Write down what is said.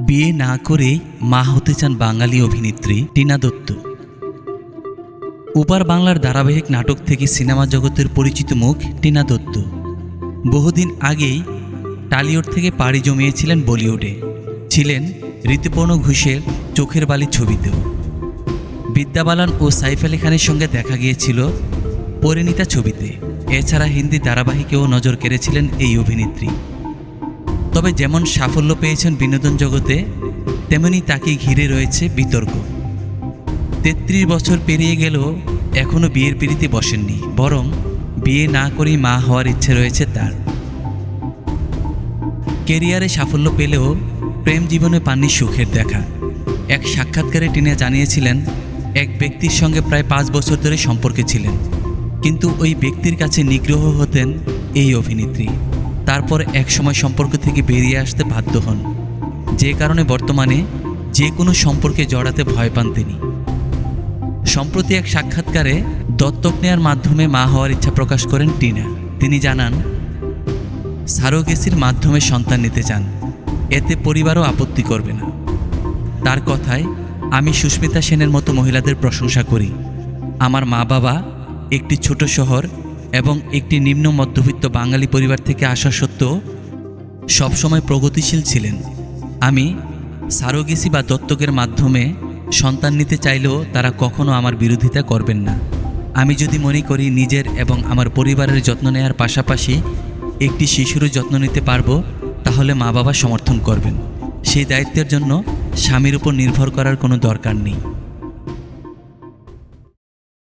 বিয়ে না করেই মা হতে চান বাঙালি অভিনেত্রী টিনা দত্ত। ওপার বাংলার ধারাবাহিক নাটক থেকে সিনেমা জগতের পরিচিত মুখ টিনা দত্ত বহুদিন আগেই টালিউড থেকে পাড়ি জমিয়েছিলেন বলিউডে। ছিলেন ঋতুপর্ণ ঘোষের চোখের বালি ছবিতেও। বিদ্যা বালান ও সাইফ আলি খানের সঙ্গে দেখা গিয়েছিল পরিণীতা ছবিতে। এছাড়া হিন্দি ধারাবাহিকেও নজর কেড়েছিলেন এই অভিনেত্রী। তবে যেমন সাফল্য পেয়েছেন বিনোদন জগতে, তেমনি তাকে ঘিরে রয়েছে বিতর্ক। ৩৩ বছর পেরিয়ে গেলেও এখনও বিয়ের পিঁড়িতে বসেননি, বরং বিয়ে না করেই মা হওয়ার ইচ্ছে রয়েছে তার। কেরিয়ারে সাফল্য পেলেও প্রেম জীবনে পাননি সুখের দেখা। এক সাক্ষাৎকারে টিনা জানিয়েছিলেন, এক ব্যক্তির সঙ্গে প্রায় ৫ বছর ধরে সম্পর্কে ছিলেন, কিন্তু ওই ব্যক্তির কাছে নিগ্রহ হতেন এই অভিনেত্রী। তারপর একসময় সম্পর্ক থেকে বেরিয়ে আসতে বাধ্য হন, যে কারণে বর্তমানে যে কোনো সম্পর্কে জড়াতে ভয় পান তিনি। সম্প্রতি এক সাক্ষাৎকারে দত্তক নেয়ার মাধ্যমে মা হওয়ার ইচ্ছা প্রকাশ করেন টিনা। তিনি জানান, সারোগেসির মাধ্যমে সন্তান নিতে চান, এতে পরিবারও আপত্তি করবে না। তার কথায়, আমি সুস্মিতা সেনের মতো মহিলাদের প্রশংসা করি। আমার মা বাবা একটি ছোট শহর এবং একটি নিম্ন মধ্যবিত্ত বাঙালি পরিবার থেকে আসা সত্ত্বেও সবসময় প্রগতিশীল ছিলেন। আমি সারোগেসি বা দত্তকের মাধ্যমে সন্তান নিতে চাইলেও তারা কখনো আমার বিরোধিতা করবেন না। আমি যদি মনে করি নিজের এবং আমার পরিবারের যত্ন নেওয়ার পাশাপাশি একটি শিশুরও যত্ন নিতে পারবো, তাহলে মা বাবা সমর্থন করবেন। সেই দায়িত্বের জন্য স্বামীর উপর নির্ভর করার কোনো দরকার নেই।